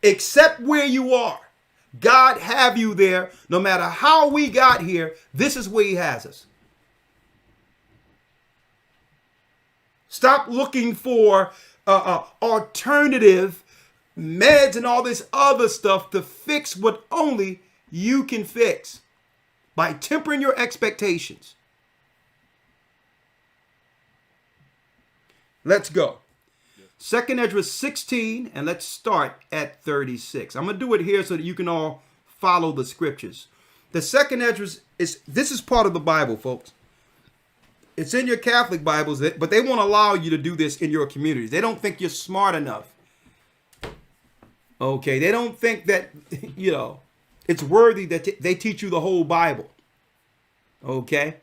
Accept where you are. God have you there. No matter how we got here, this is where he has us. Stop looking for alternative meds and all this other stuff to fix what only you can fix by tempering your expectations. Let's go. Second Ezra 16, and let's start at 36. I'm going to do it here so that you can all follow the scriptures. The second Ezra this is part of the Bible, folks. It's in your Catholic Bibles, but they won't allow you to do this in your communities. They don't think you're smart enough. Okay, they don't think that, it's worthy that they teach you the whole Bible. Okay.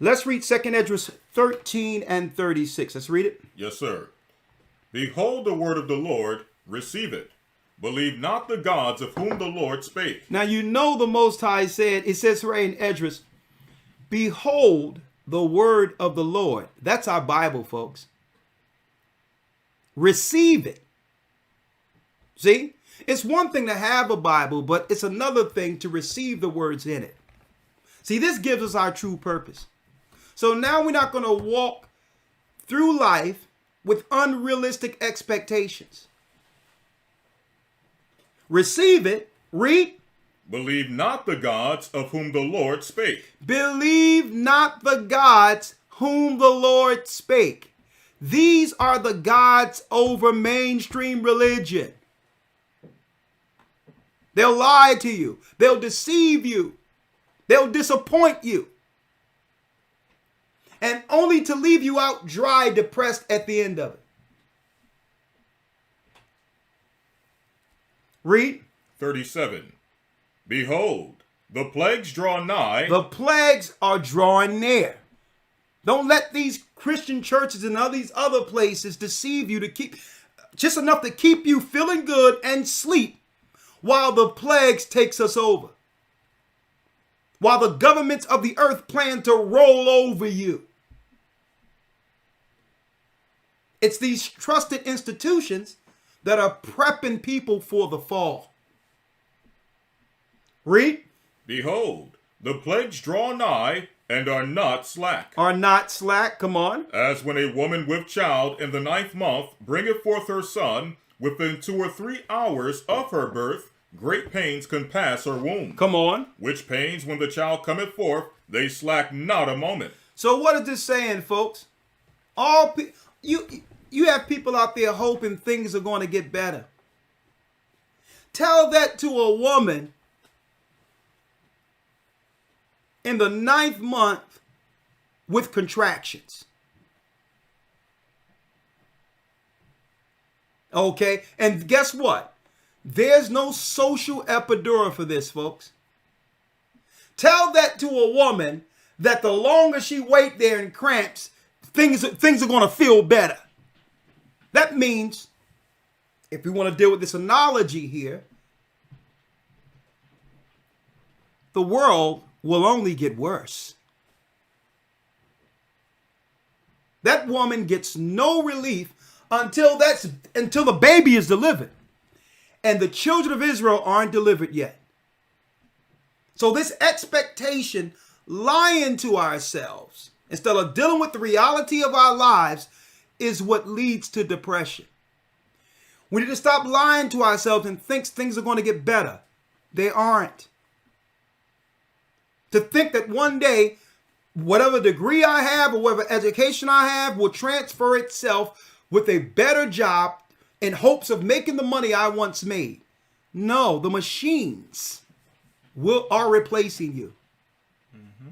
Let's read 2 Ezra 13 and 36. Let's read it. Yes, sir. Behold the word of the Lord, receive it. Believe not the gods of whom the Lord spake. Now the Most High said, it says right in Esdras, behold the word of the Lord. That's our Bible, folks. Receive it. See? It's one thing to have a Bible, but it's another thing to receive the words in it. See, this gives us our true purpose. So now we're not going to walk through life with unrealistic expectations. Receive it. Read. Believe not the gods of whom the Lord spake. Believe not the gods whom the Lord spake. These are the gods over mainstream religion. They'll lie to you. They'll deceive you. They'll disappoint you. And only to leave you out dry, depressed at the end of it. Read. 37. Behold, the plagues draw nigh. The plagues are drawing near. Don't let these Christian churches and all these other places deceive you to keep just enough to keep you feeling good and sleep while the plagues takes us over. While the governments of the earth plan to roll over you. It's these trusted institutions that are prepping people for the fall. Read. Behold, the plagues draw nigh and are not slack. Are not slack, come on. As when a woman with child in the 9th month bringeth forth her son, within 2 or 3 hours of her birth, great pains compass her womb. Come on. Which pains, when the child cometh forth, they slack not a moment. So what is this saying, folks? You have people out there hoping things are going to get better. Tell that to a woman in the 9th month with contractions. Okay, and guess what? There's no social epidural for this, folks. Tell that to a woman that the longer she wait there in cramps, things are going to feel better. That means, if we want to deal with this analogy here, the world will only get worse. That woman gets no relief until the baby is delivered. And the children of Israel aren't delivered yet. So this expectation, lying to ourselves, instead of dealing with the reality of our lives, is what leads to depression. We need to stop lying to ourselves and think things are going to get better. They aren't. To think that one day, whatever degree I have or whatever education I have will transfer itself with a better job in hopes of making the money I once made. No, the machines are replacing you. Mm-hmm.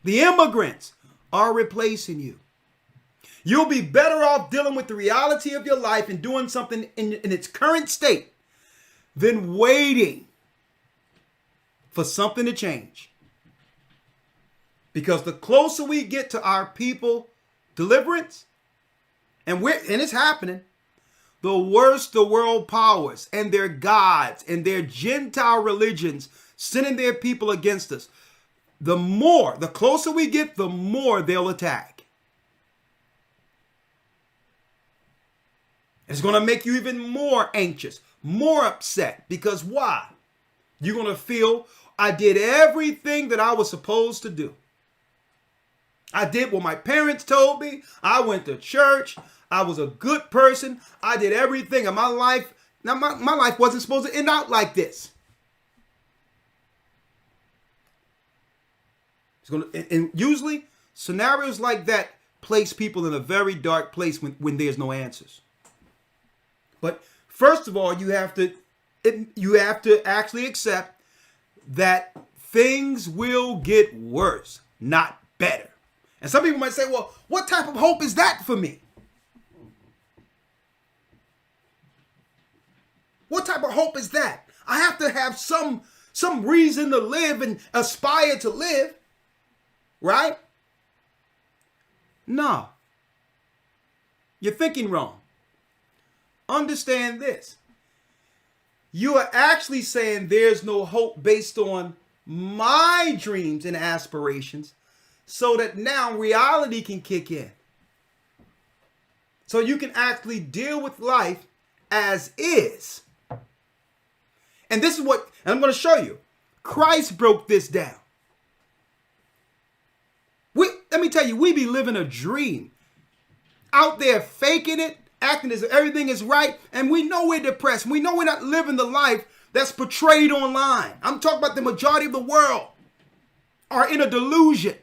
The immigrants are replacing you. You'll be better off dealing with the reality of your life and doing something in its current state than waiting for something to change. Because the closer we get to our people deliverance, and it's happening, the worse the world powers and their gods and their Gentile religions sending their people against us. The closer we get, the more they'll attack. It's going to make you even more anxious, more upset. Because why? You're going to feel, I did everything that I was supposed to do. I did what my parents told me. I went to church. I was a good person. I did everything in my life. Now, my life wasn't supposed to end out like this. And usually, scenarios like that place people in a very dark place when there's no answers. But first of all, you have to actually accept that things will get worse, not better. And some people might say, well, what type of hope is that for me? What type of hope is that? I have to have some reason to live and aspire to live, right? No. You're thinking wrong. Understand this. You are actually saying there's no hope based on my dreams and aspirations, so that now reality can kick in. So you can actually deal with life as is. And this is what, and I'm going to show you. Christ broke this down. Let me tell you, we be living a dream. Out there faking it, acting as if everything is right, and we know we're depressed. We know we're not living the life that's portrayed online. I'm talking about the majority of the world are in a delusion.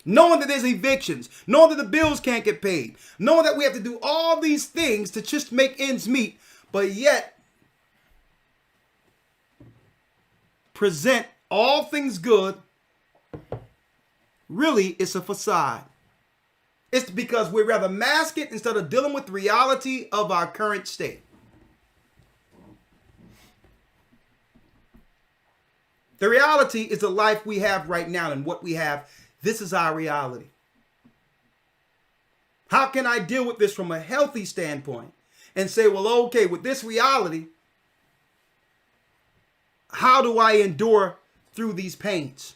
Knowing that there's evictions, knowing that the bills can't get paid, knowing that we have to do all these things to just make ends meet, but yet present all things good. Really, it's a facade. It's because we'd rather mask it instead of dealing with the reality of our current state. The reality is the life we have right now and what we have. This is our reality. How can I deal with this from a healthy standpoint and say, well, okay, with this reality, how do I endure through these pains?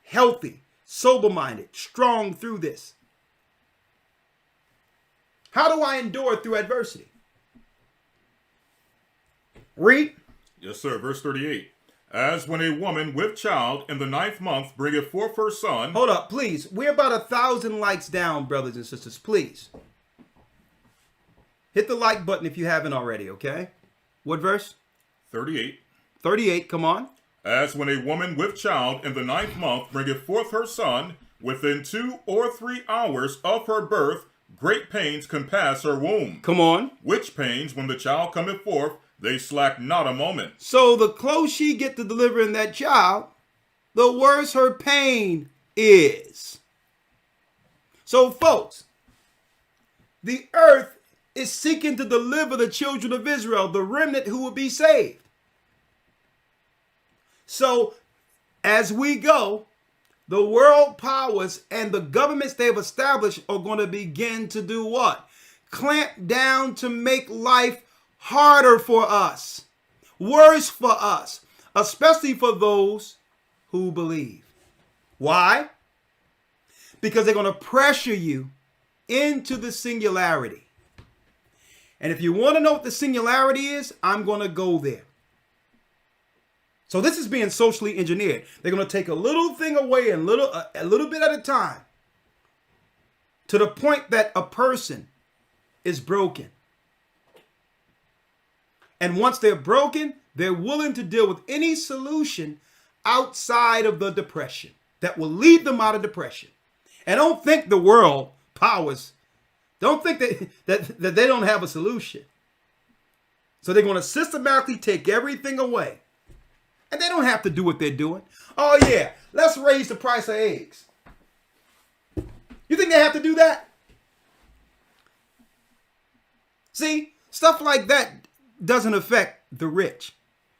Healthy, sober-minded, strong through this. How do I endure through adversity? Read. Yes, sir. Verse 38. As when a woman with child in the 9th month bringeth forth her son. Hold up, please. We're about 1,000 likes down, brothers and sisters. Please. Hit the like button if you haven't already, okay? What verse? 38. 38, come on. As when a woman with child in the 9th month bringeth forth her son, within 2 or 3 hours of her birth, great pains compass her womb. Come on. Which pains, when the child cometh forth, they slack not a moment. So the close she get to delivering that child, the worse her pain is. So folks, the earth is seeking to deliver the children of Israel, the remnant who will be saved. So as we go, the world powers and the governments they've established are going to begin to do what? Clamp down to make life harder for us, worse for us, especially for those who believe. Why? Because they're going to pressure you into the singularity. And if you want to know what the singularity is, I'm going to go there. So this is being socially engineered. They're going to take a little thing away and a little bit at a time to the point that a person is broken. And once they're broken, they're willing to deal with any solution outside of the depression that will lead them out of depression. And don't think the world powers, don't think that they don't have a solution. So they're going to systematically take everything away. And they don't have to do what they're doing. Oh yeah, let's raise the price of eggs. You think they have to do that? See, stuff like that doesn't affect the rich.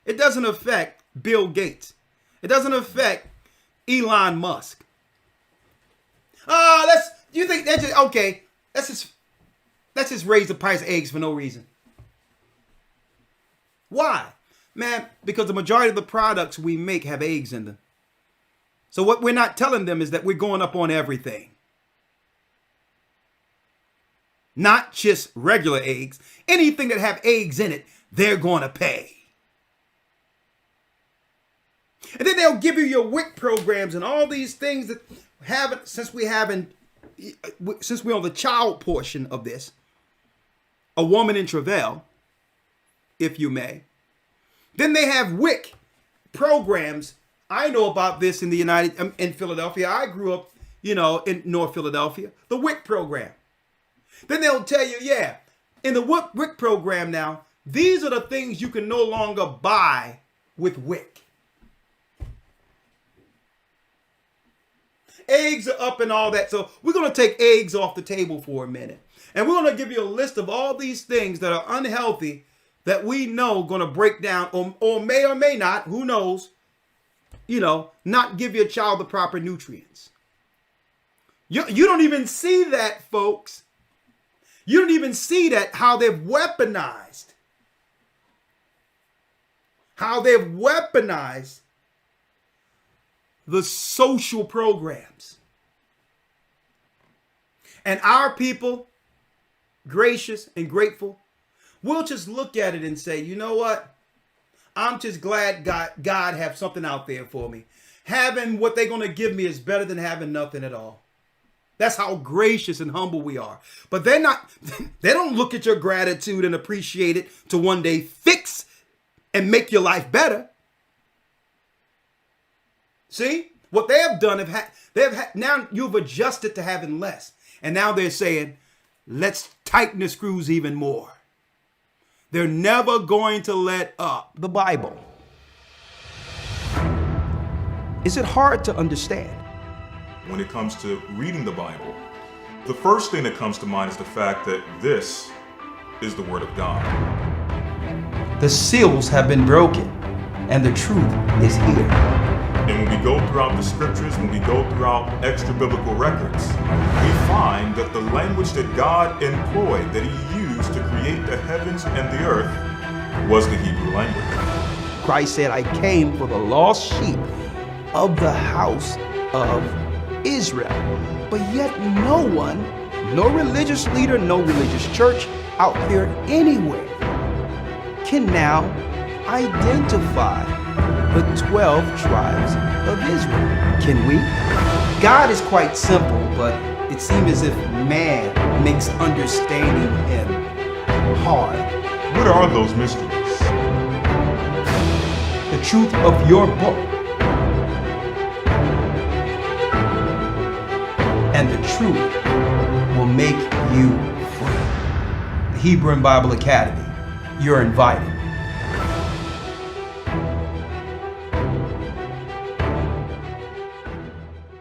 It doesn't affect Bill Gates. It doesn't affect Elon Musk. You think that's just, okay, let's just raise the price of eggs for no reason. Why? Man, because the majority of the products we make have eggs in them. So what we're not telling them is that we're going up on everything. not just regular eggs. Anything that have eggs in it, they're going to pay. And then they'll give you your WIC programs and all these things that haven't, since we're on the child portion of this, a woman in travail, if you may. Then they have WIC programs. I know about this in in Philadelphia. I grew up, in North Philadelphia, the WIC program. Then they'll tell you, yeah, in the WIC program now, these are the things you can no longer buy with WIC. Eggs are up and all that. So we're going to take eggs off the table for a minute. And we're going to give you a list of all these things that are unhealthy that we know going to break down or may not, who knows, not give your child the proper nutrients. You don't even see that, folks. You don't even see that, how they've weaponized. The social programs. And our people, gracious and grateful, we'll just look at it and say, you know what? I'm just glad God have something out there for me. Having what they're going to give me is better than having nothing at all. That's how gracious and humble we are. But they don't look at your gratitude and appreciate it to one day fix and make your life better. See, what they have done, now you've adjusted to having less. And now they're saying, let's tighten the screws even more. They're never going to let up. The Bible. Is it hard to understand? When it comes to reading the Bible, the first thing that comes to mind is the fact that this is the Word of God. The seals have been broken, and the truth is here. And when we go throughout the scriptures, when we go throughout extra biblical records, we find that the language that God employed, that He used to create the heavens and the earth, was the Hebrew language. Christ said, I came for the lost sheep of the house of Israel. But yet no one, no religious leader, no religious church out there anywhere can now identify the 12 tribes of Israel. Can we? God is quite simple, but it seems as if man makes understanding Him hard. What are those mysteries? The truth of your book and the truth will make you free. The Hebrew and Bible Academy, you're invited.